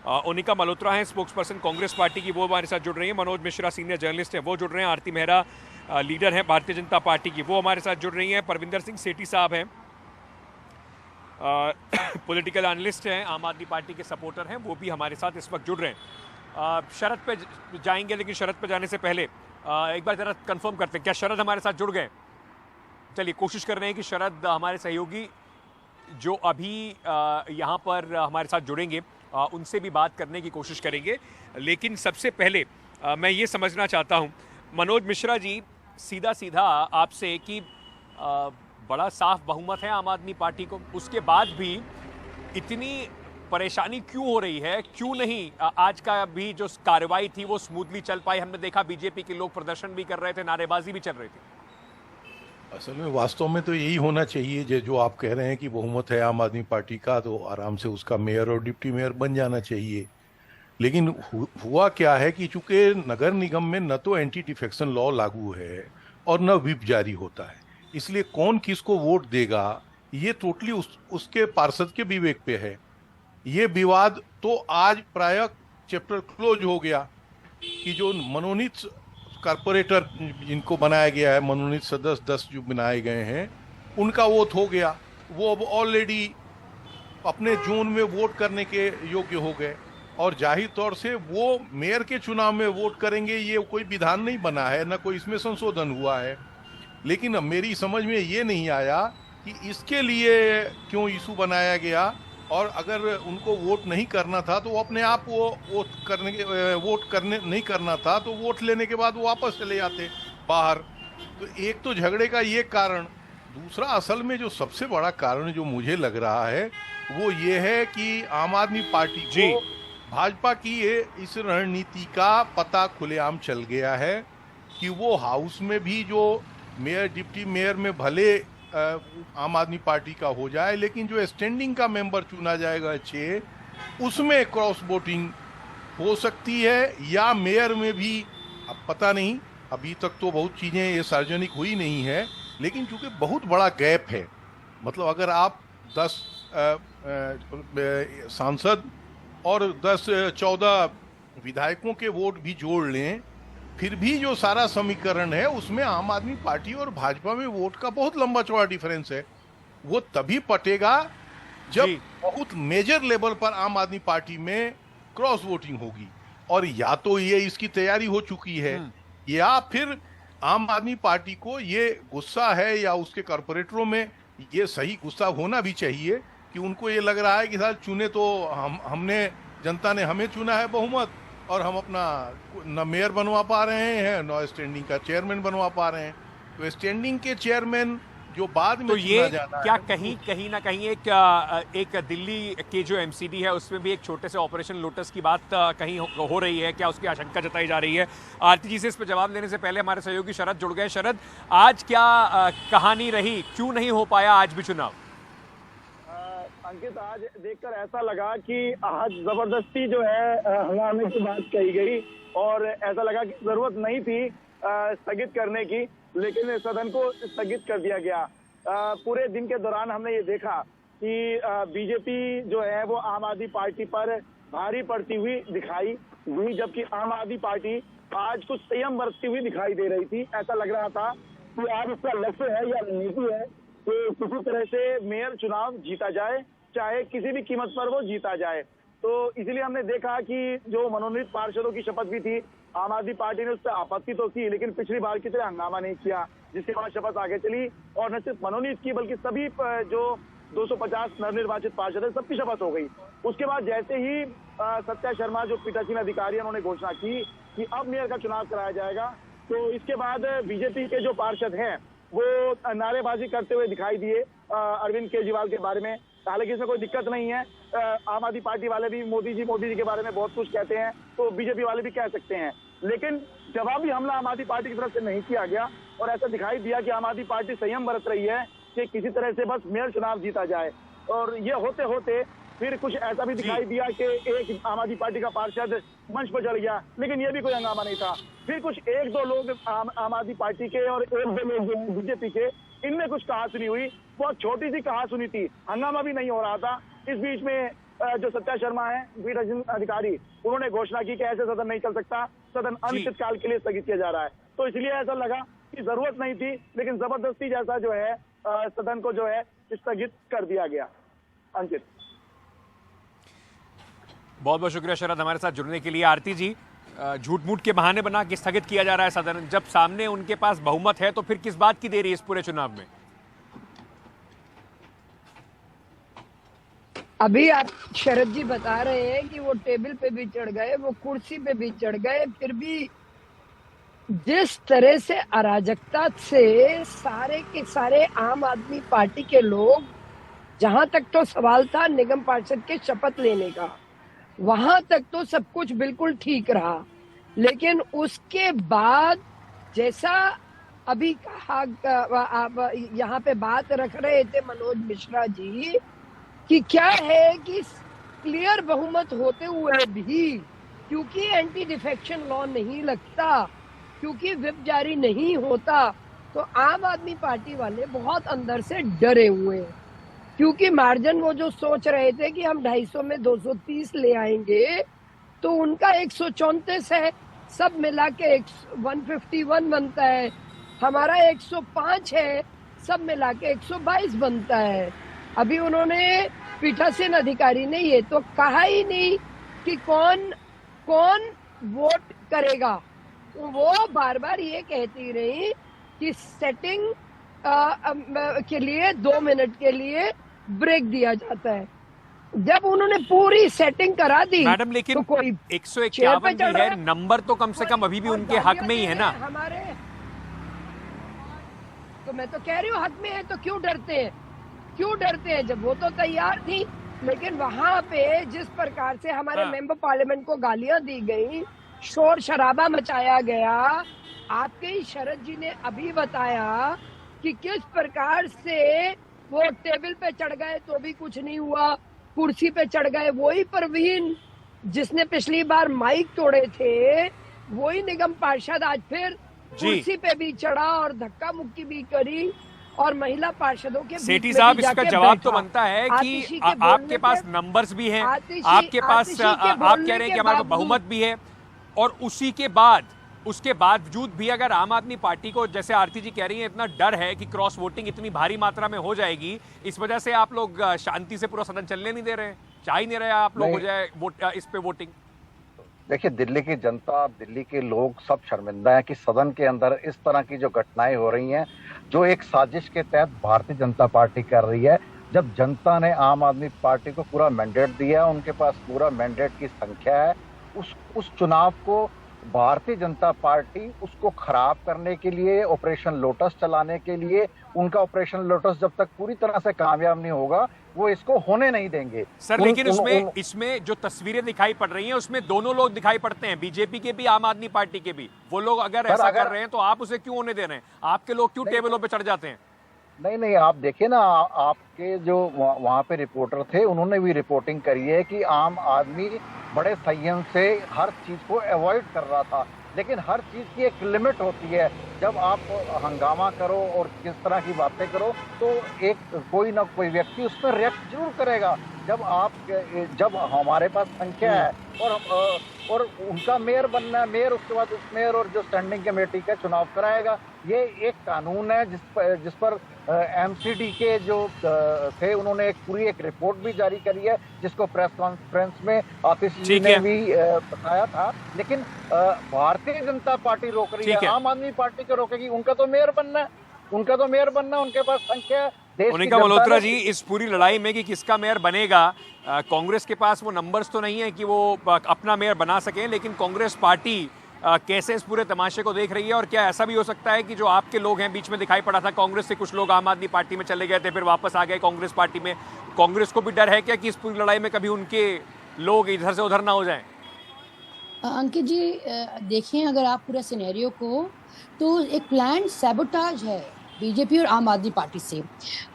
ओनिका मल्होत्रा हैं spokes person Congress party की, वो हमारे साथ जुड़ रही हैं। मनोज मिश्रा सीनियर जर्नलिस्ट हैं, वो जुड़ रहे हैं। आरती मेहरा लीडर हैं भारतीय जनता पार्टी की, वो हमारे साथ जुड़ रही हैं। परविंदर सिंह सेठी साहब हैं, पॉलिटिकल एनालिस्ट हैं, आम आदमी पार्टी के सपोर्टर हैं, वो भी हमारे साथ इस वक्त जुड़ रहे हैं। शरद पे जाएंगे, लेकिन शरद पे जाने से पहले एक बार जरा कंफर्म करते हैं, क्या शरद हमारे साथ जुड़ गए? चलिए कोशिश कर रहे हैं कि शरद हमारे सहयोगी जो अभी यहाँ पर हमारे साथ जुड़ेंगे उनसे भी बात करने की कोशिश करेंगे। लेकिन सबसे पहले मैं ये समझना चाहता हूँ मनोज मिश्रा जी, सीधा सीधा आपसे कि बड़ा साफ बहुमत है आम आदमी पार्टी को, उसके बाद भी इतनी परेशानी क्यों हो रही है? क्यों नहीं आज का भी जो कार्रवाई थी वो स्मूथली चल पाई? हमने देखा बीजेपी के लोग प्रदर्शन भी कर रहे थे, नारेबाजी भी चल रही थी। असल में वास्तव में तो यही होना चाहिए, जो आप कह रहे हैं कि बहुमत है आम आदमी पार्टी का, तो आराम से उसका मेयर और डिप्टी मेयर बन जाना चाहिए। लेकिन हुआ क्या है कि चूंकि नगर निगम में न तो एंटी डिफेक्शन लॉ लागू है और न व्हिप जारी होता है, इसलिए कौन किसको वोट देगा ये टोटली उसके पार्षद के विवेक पे है। ये विवाद तो आज प्रायः चैप्टर क्लोज हो गया कि जो मनोनीत कारपोरेटर जिनको बनाया गया है, मनोनीत सदस्य 10 जो बनाए गए हैं, उनका वोट हो गया। वो अब ऑलरेडी अपने जोन में वोट करने के योग्य हो गए और जाहिर तौर से वो मेयर के चुनाव में वोट करेंगे, ये कोई विधान नहीं बना है, न कोई इसमें संशोधन हुआ है। लेकिन मेरी समझ में ये नहीं आया कि इसके लिए क्यों इशू बनाया गया, और अगर उनको वोट नहीं करना था तो वो अपने आप वो वोट करने नहीं करना था तो वोट लेने के बाद वो वापस चले जाते बाहर। तो एक तो झगड़े का ये कारण, दूसरा असल में जो सबसे बड़ा कारण जो मुझे लग रहा है वो ये है कि आम आदमी पार्टी को भाजपा की इस रणनीति का पता खुलेआम चल गया है कि वो हाउस में भी जो मेयर डिप्टी मेयर में भले आम आदमी पार्टी का हो जाए, लेकिन जो स्टैंडिंग का मेंबर चुना जाएगा 6, उसमें क्रॉस वोटिंग हो सकती है, या मेयर में भी अब पता नहीं, अभी तक तो बहुत चीज़ें ये सार्वजनिक हुई नहीं है। लेकिन चूंकि बहुत बड़ा गैप है, मतलब अगर आप 10 सांसद और 10-14 विधायकों के वोट भी जोड़ लें, फिर भी जो सारा समीकरण है उसमें आम आदमी पार्टी और भाजपा में वोट का बहुत लंबा चौड़ा डिफरेंस है। वो तभी पटेगा जब बहुत मेजर लेवल पर आम आदमी पार्टी में क्रॉस वोटिंग होगी, और या तो ये इसकी तैयारी हो चुकी है, या फिर आम आदमी पार्टी को ये गुस्सा है, या उसके कॉर्पोरेटरों में ये सही गुस्सा होना भी चाहिए कि उनको ये लग रहा है कि साहब चुने तो हमने, जनता ने हमें चुना है बहुमत, और हम अपना न मेयर बनवा पा रहे हैं न स्टैंडिंग का चेयरमैन बनवा पा रहे हैं। तो स्टैंडिंग के चेयरमैन जो बाद में तो ये जाना क्या है, कहीं ना कहीं एक दिल्ली के जो एमसीडी है उसमें भी एक छोटे से ऑपरेशन लोटस की बात कहीं हो रही है क्या? उसकी आशंका जताई जा रही है। आरती जी से इस पर जवाब देने से पहले हमारे सहयोगी शरद जुड़ गए। शरद, आज क्या कहानी रही, क्यों नहीं हो पाया आज भी चुनाव? अंकित, आज देखकर ऐसा लगा कि आज जबरदस्ती जो है हंगामे की बात कही गई, और ऐसा लगा कि जरूरत नहीं थी स्थगित करने की, लेकिन सदन को स्थगित कर दिया गया। पूरे दिन के दौरान हमने ये देखा कि बीजेपी जो है वो आम आदमी पार्टी पर भारी पड़ती हुई दिखाई दी, जबकि आम आदमी पार्टी आज कुछ संयम बरतती हुई दिखाई दे रही थी। ऐसा लग रहा था कि आज इसका लक्ष्य है या नीति है कि किसी तरह से मेयर चुनाव जीता जाए, चाहे किसी भी कीमत पर वो जीता जाए। तो इसलिए हमने देखा कि जो मनोनीत पार्षदों की शपथ भी थी, आम आदमी पार्टी ने उस पर आपत्ति तो की, लेकिन पिछली बार की तरह हंगामा नहीं किया, जिसके बाद शपथ आगे चली। और न सिर्फ मनोनीत की बल्कि सभी जो 250 नवनिर्वाचित पार्षद है सबकी शपथ हो गई। उसके बाद जैसे ही सत्या शर्मा जो पीठासीन अधिकारी है उन्होंने घोषणा की कि अब मेयर का चुनाव कराया जाएगा, तो इसके बाद बीजेपी के जो पार्षद हैं वो नारेबाजी करते हुए दिखाई दिए अरविंद केजरीवाल के बारे में। हालांकि इसमें कोई दिक्कत नहीं है, आम आदमी पार्टी वाले भी मोदी जी के बारे में बहुत कुछ कहते हैं, तो बीजेपी वाले भी कह सकते हैं, लेकिन जवाबी हमला आम आदमी पार्टी की तरफ से नहीं किया गया। और ऐसा दिखाई दिया कि आम आदमी पार्टी संयम बरत रही है कि किसी तरह से बस मेयर चुनाव जीता जाए। और ये होते होते फिर कुछ ऐसा भी दिखाई दिया कि एक आम आदमी पार्टी का पार्षद मंच पर चढ़ गया, लेकिन ये भी कोई हंगामा नहीं था। फिर कुछ 1-2 लोग आम आदमी पार्टी के और 1-2 लोग जो बीजेपी के, इनमें कुछ कहा सुनी हुई, बहुत छोटी सी कहा सुनी थी, हंगामा भी नहीं हो रहा था। इस बीच में जो सत्या शर्मा है, वीररंजन अधिकारी, उन्होंने घोषणा की कि ऐसे सदन नहीं चल सकता, सदन अनिश्चितकाल के लिए स्थगित किया जा रहा है। तो इसलिए ऐसा लगा कि जरूरत नहीं थी, लेकिन जबरदस्ती जैसा जो है सदन को जो है स्थगित कर दिया गया। अंकित, बहुत बहुत शुक्रिया शरद हमारे साथ जुड़ने के लिए। आरती जी, झूठ मूठ के बहाने बना के स्थगित किया जा रहा है सदन, जब सामने उनके पास बहुमत है तो फिर किस बात की देरी इस पूरे चुनाव में? अभी आप शरद जी बता रहे हैं कि वो टेबल पे भी चढ़ गए, वो कुर्सी पे भी चढ़ गए, फिर भी जिस तरह से अराजकता से सारे के सारे आम आदमी पार्टी के लोग, जहां तक तो सवाल था निगम पार्षद के शपथ लेने का, वहां तक तो सब कुछ बिल्कुल ठीक रहा। लेकिन उसके बाद जैसा अभी कहा, आप यहाँ पे बात रख रहे थे मनोज मिश्रा जी कि क्या है कि क्लियर बहुमत होते हुए भी, क्योंकि एंटी डिफेक्शन लॉ नहीं लगता, क्योंकि व्हिप जारी नहीं होता, तो आम आदमी पार्टी वाले बहुत अंदर से डरे हुए हैं। क्योंकि मार्जिन वो जो सोच रहे थे कि हम 250 में 230 ले आएंगे, तो उनका 134 है, सब मिला के 151 बनता है, हमारा 105 है, सब मिला के 122 बनता है। अभी उन्होंने पीठासीन अधिकारी ने ये तो कहा ही नहीं कि कौन कौन वोट करेगा। वो बार बार ये कहती रही कि सेटिंग के लिए 2 मिनट के लिए ब्रेक दिया जाता है। जब उन्होंने पूरी सेटिंग करा दी मैडम, लेकिन तो कोई 151 भी है, नंबर तो कम से कम अभी भी उनके हक में ही है ना हमारे। तो मैं तो कह रही हूँ हक में है, तो क्यों डरते हैं? क्यों डरते हैं जब वो तो तैयार थी? लेकिन वहां पे जिस प्रकार से हमारे मेंबर पार्लियामेंट को गालियां दी गई, शोर शराबा मचाया गया, आपके ही शरद जी ने अभी बताया कि किस प्रकार से वो टेबल पे चढ़ गए तो भी कुछ नहीं हुआ, कुर्सी पे चढ़ गए, वही परवीन जिसने पिछली बार माइक तोड़े थे, वही निगम पार्षद आज फिर कुर्सी पे भी चढ़ा और धक्का मुक्की भी करी और महिला पार्षदों के सेठी साहब, इसका जवाब तो बनता है कि आपके पास नंबर्स भी हैं, आपके पास आप कह रहे हैं कि हमारे पास बहुमत भी है, और उसके बावजूद भी अगर आम आदमी पार्टी को, जैसे आरती जी कह रही हैं, इतना डर है कि क्रॉस वोटिंग इतनी भारी मात्रा में हो जाएगी, इस वजह से आप लोग शांति से पूरा सदन चलने नहीं दे रहे, चाह ही नहीं रहे आप लोग हो जाए इस पे वोटिंग। देखिए, दिल्ली की जनता, दिल्ली के लोग सब शर्मिंदा हैं कि सदन के अंदर इस तरह की जो घटनाएं हो रही हैं, जो एक साजिश के तहत भारतीय जनता पार्टी कर रही है। जब जनता ने आम आदमी पार्टी को पूरा मैंडेट दिया, उनके पास पूरा मैंडेट की संख्या है, उस चुनाव को भारतीय जनता पार्टी उसको खराब करने के लिए, ऑपरेशन लोटस चलाने के लिए, उनका ऑपरेशन लोटस जब तक पूरी तरह से कामयाब नहीं होगा, वो इसको होने नहीं देंगे। सर, लेकिन इसमें जो तस्वीरें दिखाई पड़ रही हैं, उसमें दोनों लोग दिखाई पड़ते हैं, बीजेपी के भी, आम आदमी पार्टी के भी। वो लोग अगर ऐसा कर रहे हैं तो आप उसे क्यों होने दे रहे हैं? आपके लोग क्यों टेबलों पे चढ़ जाते हैं? नहीं, आप देखिए ना, आपके जो वहाँ पे रिपोर्टर थे, उन्होंने भी रिपोर्टिंग करी है कि आम आदमी बड़े संयम से हर चीज को अवॉइड कर रहा था, लेकिन हर चीज की एक लिमिट होती है। जब आप हंगामा करो और किस तरह की बातें करो, तो एक कोई ना कोई व्यक्ति उस पर रिएक्ट जरूर करेगा। जब हमारे पास संख्या है और उनका मेयर बनना है, मेयर उसके बाद उस मेयर और जो स्टैंडिंग कमेटी का चुनाव कराएगा, ये एक कानून है जिस पर एमसीडी के जो थे, उन्होंने पूरी एक रिपोर्ट भी जारी करी है, जिसको प्रेस कॉन्फ्रेंस में आतिश जी ने भी बताया था। लेकिन भारतीय जनता पार्टी रोक रही है, आम आदमी पार्टी को रोकेगी। उनका तो मेयर बनना है, उनके पास संख्या है। मोनिका मल्होत्रा जी, इस पूरी लड़ाई में कि किसका मेयर बनेगा, कांग्रेस के पास वो नंबर्स तो नहीं है कि वो अपना मेयर बना सके, लेकिन कांग्रेस पार्टी कैसे इस पूरे तमाशे को देख रही है? और क्या ऐसा भी हो सकता है कि जो आपके लोग हैं, बीच में दिखाई पड़ा था कांग्रेस से कुछ लोग आम आदमी पार्टी में चले गए थे, फिर वापस आ गए कांग्रेस पार्टी में, कांग्रेस को भी डर है क्या कि इस पूरी लड़ाई में कभी उनके लोग इधर से उधर ना हो जाएं? अंकित जी, देखिए, अगर आप पूरा सिनेरियो को, तो एक प्लान सैबोटाज है बीजेपी और आम आदमी पार्टी से।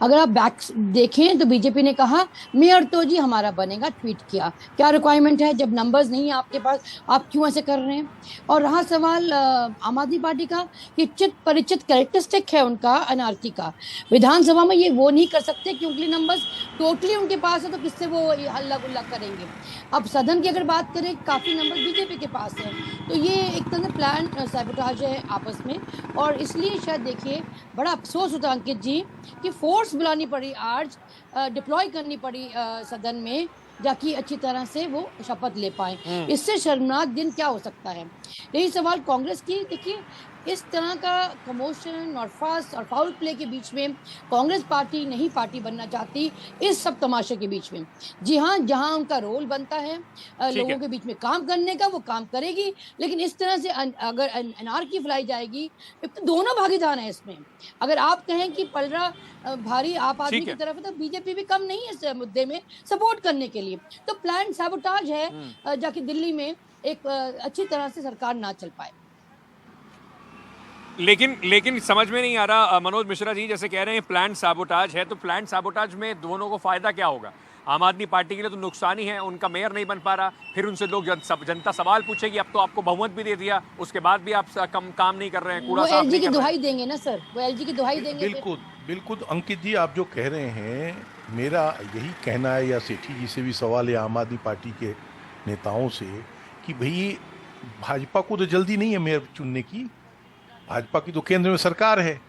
अगर आप बैक देखें तो बीजेपी ने कहा मेयर तो जी हमारा बनेगा, ट्वीट किया। क्या रिक्वायरमेंट है जब नंबर्स नहीं है आपके पास, आप क्यों ऐसे कर रहे हैं? और रहा सवाल आम आदमी पार्टी का, कि चित परिचित कैरेक्टरिस्टिक है उनका अनारकी का, विधानसभा में ये वो नहीं कर सकते क्योंकि नंबर्स टोटली उनके पास है, तो किससे वो हल्ला गुल्ला करेंगे। अब सदन की अगर बात करें, काफ़ी नंबर बीजेपी के पास है, तो ये एक तरह से प्लान सैबोटाज है आपस में। और इसलिए शायद देखिए बड़ा अफसोस होता अंकित जी कि फोर्स बुलानी पड़ी आज, डिप्लॉय करनी पड़ी सदन में, ताकि अच्छी तरह से वो शपथ ले पाए। इससे शर्मनाक दिन क्या हो सकता है? यही सवाल कांग्रेस की। देखिए इस तरह का कमोशन और फास्ट और फाउल प्ले के बीच में कांग्रेस पार्टी नहीं पार्टी बनना चाहती, इस सब तमाशे के बीच में। जी हाँ, जहां उनका रोल बनता है लोगों के बीच में काम करने का, वो काम करेगी, लेकिन इस तरह से अगर अनारकी फैलाई जाएगी, तो दोनों भागीदार हैं इसमें। अगर आप कहें कि पलड़ा भारी आप आदमी की तरफ है, तो बीजेपी भी कम नहीं है इस मुद्दे में सपोर्ट करने के लिए। तो प्लान सैबोटाज है जाके दिल्ली में एक अच्छी तरह से सरकार ना चल पाए। लेकिन समझ में नहीं आ रहा मनोज मिश्रा जी, जैसे कह रहे हैं प्लान साबोटाज है, तो प्लान साबोटाज में दोनों को फायदा क्या होगा? आम आदमी पार्टी के लिए तो नुकसान ही है, उनका मेयर नहीं बन पा रहा, फिर उनसे लोग जनता सवाल पूछेगी, अब तो आपको बहुमत भी दे दिया, उसके बाद भी आप काम नहीं कर रहे हैं, कूड़ा साफ नहीं कर रहे हैं। वो एलजी की दुहाई देंगे ना सर, वो एलजी की दुहाई देंगे। बिल्कुल बिल्कुल अंकित जी, आप जो कह रहे हैं, मेरा यही कहना है, या सेठी जी से भी सवाल है आम आदमी पार्टी के नेताओं से, कि भाई भाजपा को तो जल्दी नहीं है मेयर चुनने की, भाजपा की तो केंद्र में सरकार है,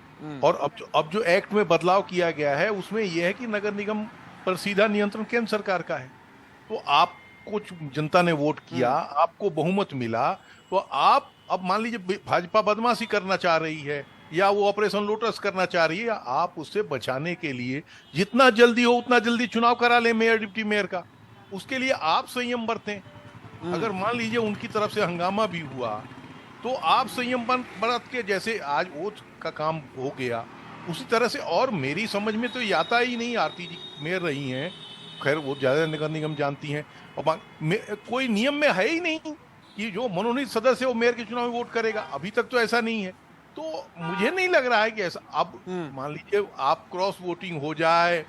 और अब जो एक्ट में बदलाव किया गया है उसमें यह है कि नगर निगम पर सीधा नियंत्रण केंद्र सरकार का है। तो आपको जनता ने वोट किया, आपको बहुमत मिला, तो आप अब मान लीजिए भाजपा बदमाशी करना चाह रही है या वो ऑपरेशन लोटस करना चाह रही है, या आप उससे बचाने के लिए जितना जल्दी हो उतना जल्दी चुनाव करा ले मेयर डिप्टी मेयर का, उसके लिए आप संयम बरतें। अगर मान लीजिए उनकी तरफ से हंगामा भी हुआ तो आप संयम बरत के, जैसे आज ओथ का काम हो गया उसी तरह से। और मेरी समझ में तो ये आता ही नहीं, आरती जी मेयर रही हैं, खैर वो ज़्यादा नगर निगम जानती हैं, और कोई नियम में है ही नहीं कि जो मनोनीत सदस्य वो मेयर के चुनाव में वोट करेगा, अभी तक तो ऐसा नहीं है। तो मुझे नहीं लग रहा है कि ऐसा, अब मान लीजिए आप क्रॉस वोटिंग हो जाए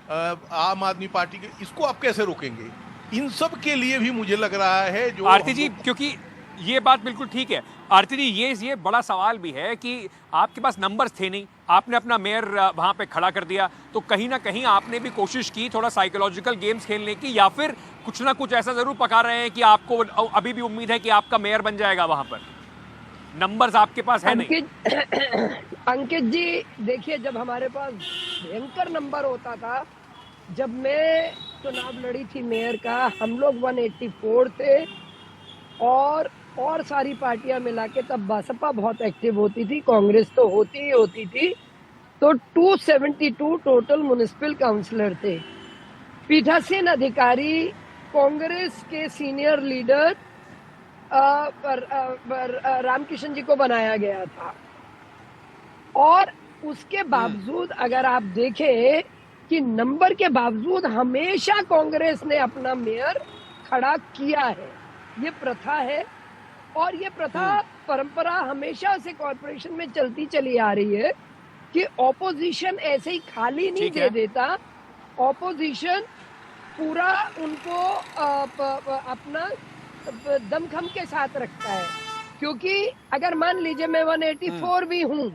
आम आदमी पार्टी के, इसको आप कैसे रोकेंगे? इन सब के लिए भी मुझे लग रहा है जो आरती जी, क्योंकि ये बात बिल्कुल ठीक है आरती जी, ये बड़ा सवाल भी है कि आपके पास नंबर्स थे नहीं, आपने अपना मेयर वहां पे खड़ा कर दिया, तो कहीं ना कहीं आपने भी कोशिश की थोड़ा साइकोलॉजिकल गेम्स खेलने की, या फिर कुछ ना कुछ ऐसा जरूर पका रहे हैं कि आपको अभी भी उम्मीद है कि आपका मेयर बन जाएगा वहां पर, नंबर्स आपके पास है नहीं? अंकित जी देखिए, जब हमारे पास भयंकर नंबर होता था, जब मैं चुनाव लड़ी थी मेयर का, हम लोग 184 थे, और सारी पार्टियां मिला के, तब बसपा बहुत एक्टिव होती थी, कांग्रेस तो होती ही होती थी, तो 272 टोटल म्युनिसिपल काउंसलर थे। पीठासीन अधिकारी कांग्रेस के सीनियर लीडर रामकिशन जी को बनाया गया था, और उसके बावजूद अगर आप देखें कि नंबर के बावजूद हमेशा कांग्रेस ने अपना मेयर खड़ा किया है। ये प्रथा है, और ये प्रथा परंपरा हमेशा से कॉर्पोरेशन में चलती चली आ रही है कि ऑपोजिशन ऐसे ही खाली नहीं दे देता, ऑपोजिशन पूरा उनको अपना दमखम के साथ रखता है। क्योंकि अगर मान लीजिए मैं 184 भी हूं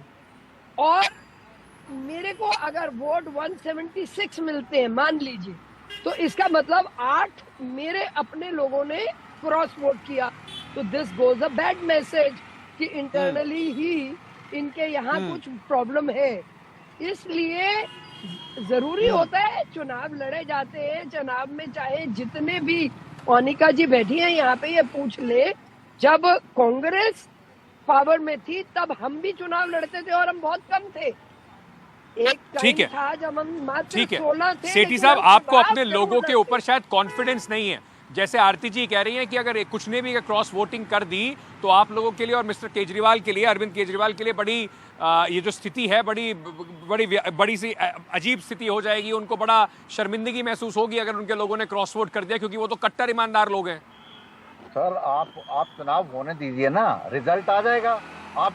और मेरे को अगर वोट 176 मिलते हैं मान लीजिए, तो इसका मतलब 8 मेरे अपने लोगों ने क्रॉस वोट किया, तो this goes a bad message कि इंटरनली ही इनके यहाँ कुछ प्रॉब्लम है। इसलिए जरूरी होता है, चुनाव लड़े जाते हैं, चुनाव में चाहे जितने भी, मोनिका जी बैठी हैं यहाँ पे, ये पूछ ले, जब कांग्रेस पावर में थी तब हम भी चुनाव लड़ते थे और हम बहुत कम थे। एक टाइम था जब हम मात्र 16 थे। सेठी साहब, आपको अपने लोगों के ऊपर शायद कॉन्फिडेंस नहीं है, जैसे आरती जी कह रही हैं कि अगर कुछ ने भी क्रॉस वोटिंग कर दी तो आप लोगों के लिए और मिस्टर केजरीवाल के लिए, अरविंद केजरीवाल के लिए बड़ी ये जो स्थिति है, बड़ी सी अजीब स्थिति हो जाएगी, उनको बड़ा शर्मिंदगी महसूस होगी अगर उनके लोगों ने क्रॉस वोट कर दिया, क्योंकि वो तो कट्टर ईमानदार लोग हैं। सर आप चुनाव होने दीजिए ना, रिजल्ट आ जाएगा। आप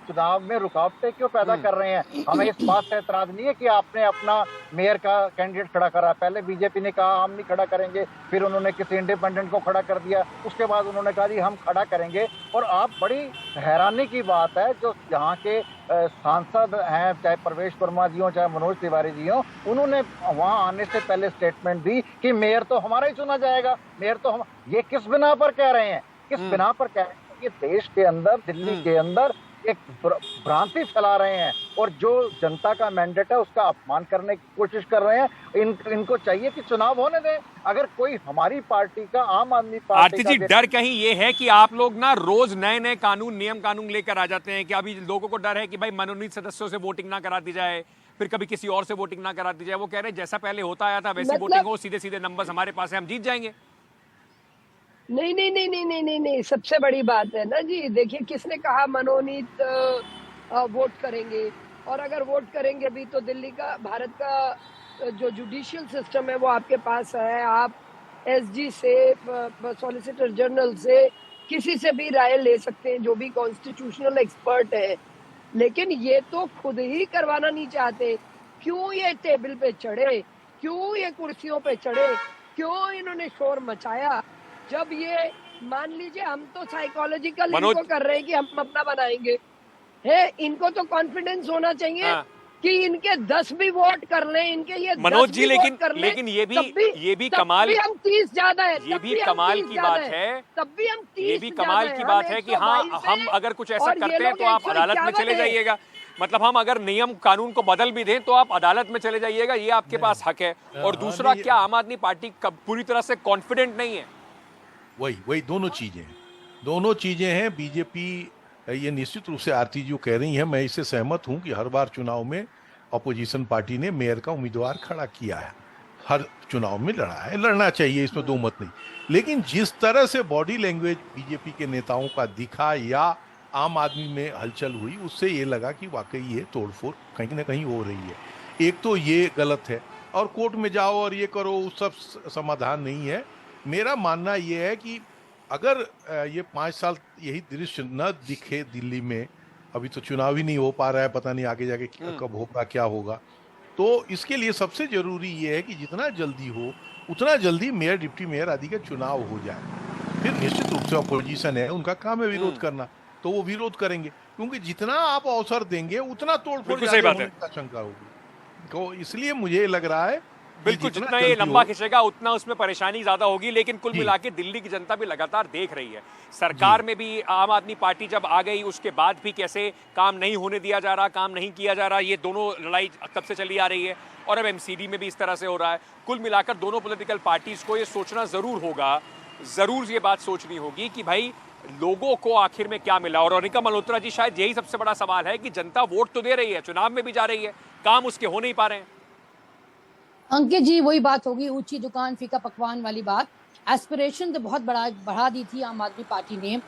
चुनाव में रुकावटें क्यों पैदा कर रहे हैं? हमें इस बात से एतराज नहीं है कि आपने अपना मेयर का कैंडिडेट खड़ा करा। पहले बीजेपी ने कहा हम नहीं खड़ा करेंगे, फिर उन्होंने किसी इंडिपेंडेंट को खड़ा कर दिया, उसके बाद उन्होंने कहा जी हम खड़ा करेंगे। और आप बड़ी हैरानी की बात है, जो यहाँ के सांसद हैं, चाहे प्रवेश वर्मा जी हो चाहे मनोज तिवारी जी हो, उन्होंने वहां आने से पहले स्टेटमेंट दी कि मेयर तो हमारा ही चुना जाएगा, मेयर तो हम। ये किस बिना पर कह रहे हैं? किस बिना पर कह रहे हैं? ये देश के अंदर, दिल्ली के अंदर एक भ्रांति फैला रहे हैं और जो जनता का मैंडेट है उसका अपमान करने की कोशिश कर रहे हैं। इनको चाहिए कि चुनाव होने दें। अगर कोई हमारी पार्टी का, आम आदमी पार्टी आरती जी, डर कहीं ये है कि आप लोग ना रोज नए नए नियम कानून लेकर आ जाते हैं कि अभी लोगों को डर है कि भाई मनोनीत सदस्यों से वोटिंग ना करा दी जाए, फिर कभी किसी और से वोटिंग ना करा दी जाए। वो कह रहे हैं जैसा पहले होता आया था वैसी वोटिंग हो, सीधे सीधे नंबर्स हमारे पास है, हम जीत जाएंगे। नहीं नहीं नहीं नहीं नहीं नहीं नहीं, सबसे बड़ी बात है ना जी, देखिए किसने कहा मनोनीत वोट करेंगे? और अगर वोट करेंगे भी तो दिल्ली का, भारत का जो जुडिशियल सिस्टम है वो आपके पास है। आप एसजी से, सॉलिसिटर जनरल से, किसी से भी राय ले सकते हैं, जो भी कॉन्स्टिट्यूशनल एक्सपर्ट है। लेकिन ये तो खुद ही करवाना नहीं चाहते। क्यों ये टेबल पे चढ़े, क्यों ये कुर्सियों पे चढ़े, क्यों इन्होंने शोर मचाया? जब ये मान लीजिए हम तो साइकोलॉजिकल इनको कर रहे हैं कि हम अपना बनाएंगे, है इनको तो कॉन्फिडेंस होना चाहिए कि इनके 10 भी वोट कर लें, इनके ये मनोज जी, लेकिन ये भी कमाल, हम 30 ज्यादा है, ये भी कमाल की बात है, तब भी हम 30 ये भी कमाल की बात है कि हाँ, हम अगर कुछ ऐसा करते हैं तो आप अदालत में चले जाइएगा। मतलब हम अगर नियम कानून को बदल भी दें तो आप अदालत में चले जाइएगा, ये आपके पास हक है। और दूसरा, क्या आम आदमी पार्टी पूरी तरह से कॉन्फिडेंट नहीं है? वही दोनों चीजें हैं। बीजेपी ये निश्चित रूप से आरती जी कह रही हैं, मैं इससे सहमत हूं कि हर बार चुनाव में अपोजिशन पार्टी ने मेयर का उम्मीदवार खड़ा किया है, हर चुनाव में लड़ा है, लड़ना चाहिए, इसमें दो मत नहीं। लेकिन जिस तरह से बॉडी लैंग्वेज बीजेपी के नेताओं का दिखा या आम आदमी में हलचल हुई, उससे ये लगा कि वाकई ये तोड़फोड़ कहीं ना कहीं हो रही है। एक तो ये गलत है, और कोर्ट में जाओ और ये करो, उस सब समाधान नहीं है। मेरा मानना ये है कि अगर ये 5 साल यही दृश्य न दिखे दिल्ली में, अभी तो चुनाव ही नहीं हो पा रहा है, पता नहीं आगे जाके कब होगा क्या होगा, तो इसके लिए सबसे जरूरी ये है कि जितना जल्दी हो उतना जल्दी मेयर, डिप्टी मेयर आदि का चुनाव हो जाए। फिर निश्चित रूप से अपोजिशन है, उनका काम है विरोध करना, तो वो विरोध करेंगे, क्योंकि जितना आप अवसर देंगे उतना तोड़फोड़ होने की आशंका होगी। तो इसलिए मुझे लग रहा है बिल्कुल, जितना ये लंबा खिंचेगा उतना उसमें परेशानी ज्यादा होगी। लेकिन कुल मिला के दिल्ली की जनता भी लगातार देख रही है, सरकार में भी आम आदमी पार्टी जब आ गई उसके बाद भी कैसे काम नहीं होने दिया जा रहा, काम नहीं किया जा रहा, ये दोनों लड़ाई कब से चली आ रही है। और अब एमसीडी में भी इस तरह से हो रहा है। कुल मिलाकर दोनों पॉलिटिकल पार्टीज को ये सोचना जरूर होगा, जरूर ये बात सोचनी होगी कि भाई लोगों को आखिर में क्या मिला। और अनिका मल्होत्रा जी, शायद यही सबसे बड़ा सवाल है कि जनता वोट तो दे रही है, चुनाव में भी जा रही है, काम उसके हो नहीं पा रहे हैं। अंकित जी, वही बात होगी, ऊंची दुकान फीका पकवान वाली बात। एस्पिरेशन तो बहुत बढ़ा दी थी आम आदमी पार्टी ने,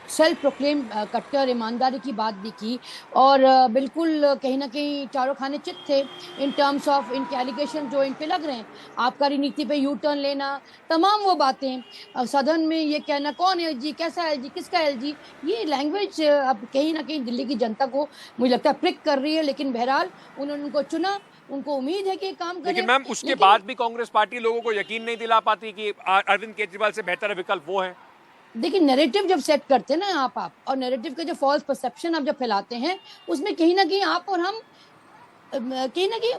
सेल्फ प्रोक्लेम कट्टर ईमानदारी की बात भी की, और बिल्कुल कहीं ना कहीं चारों खाने चित थे इन टर्म्स ऑफ इनके एलिगेशन जो इन पे लग रहे हैं, आबकारी नीति पे यू टर्न लेना, तमाम वो बातें। सदन में ये कहना कौन एलजी, कैसा एलजी, किसका एलजी, ये लैंग्वेज अब कहीं ना कहीं दिल्ली की जनता को मुझे लगता है प्रिक कर रही है। लेकिन बहरहाल उन्होंने उनको चुना, उनको उम्मीद है कि काम करें। लेकिन मैम उसके बाद भी कांग्रेस पार्टी लोगों को यकीन नहीं दिला पाती कि अरविंद केजरीवाल से बेहतर विकल्प वो है। देखिए, नैरेटिव जब सेट करते हैं ना आप और नैरेटिव के जो फॉल्स परसेप्शन आप जब फैलाते हैं, उसमें कहीं ना कहीं आप और हम कहीं ना कहीं,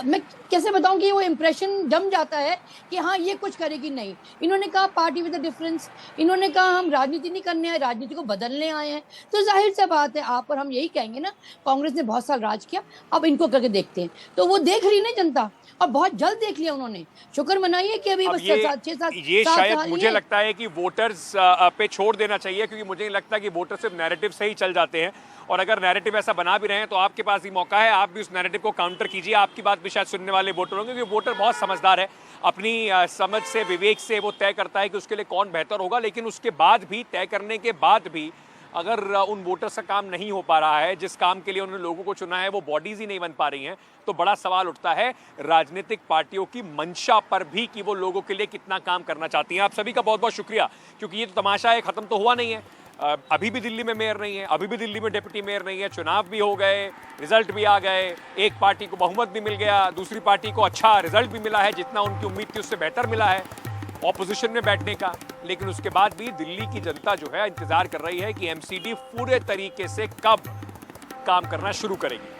मैं कैसे बताऊं कि वो इम्प्रेशन जम जाता है कि हाँ ये कुछ करेगी नहीं। इन्होंने कहा पार्टी विद द डिफरेंस, इन्होंने कहा हम राजनीति नहीं करने आए, राजनीति को बदलने आए हैं। तो जाहिर सी बात है आप और हम यही कहेंगे ना, कांग्रेस ने बहुत साल राज किया, अब इनको करके देखते हैं। तो वो देख रही ना जनता, और बहुत जल्द देख लिया उन्होंने। शुक्र मनाइए कि अभी बस 6-7 ये शायद मुझे लगता है कि वोटर्स पे छोड़ देना चाहिए, क्योंकि मुझे नहीं लगता कि वोटर सिर्फ नैरेटिव से ही चल जाते हैं। और अगर नैरेटिव ऐसा बना भी रहे हैं तो आपके पास ही मौका है, आप भी उस नैरेटिव को काउंटर कीजिए। आपकी बात भी शायद सुनने वाले वोटर होंगे, क्योंकि वोटर बहुत समझदार है, अपनी समझ से, विवेक से वो तय करता है कि उसके लिए कौन बेहतर होगा। लेकिन उसके बाद भी, तय करने के बाद भी, अगर उन वोटर्स का काम नहीं हो पा रहा है, जिस काम के लिए उन्होंने लोगों को चुना है वो बॉडीज ही नहीं बन पा रही हैं, तो बड़ा सवाल उठता है राजनीतिक पार्टियों की मंशा पर भी कि वो लोगों के लिए कितना काम करना चाहती हैं। आप सभी का बहुत बहुत शुक्रिया, क्योंकि ये तो तमाशा है, खत्म तो हुआ नहीं है। अभी भी दिल्ली में मेयर नहीं है, अभी भी दिल्ली में डिप्टी मेयर नहीं है, चुनाव भी हो गए, रिजल्ट भी आ गए, एक पार्टी को बहुमत भी मिल गया, दूसरी पार्टी को अच्छा रिजल्ट भी मिला है, जितना उनकी उम्मीद थी उससे बेहतर मिला है ऑपोजिशन में बैठने का। लेकिन उसके बाद भी दिल्ली की जनता जो है इंतजार कर रही है कि एमसीडी पूरे तरीके से कब काम करना शुरू करेगी।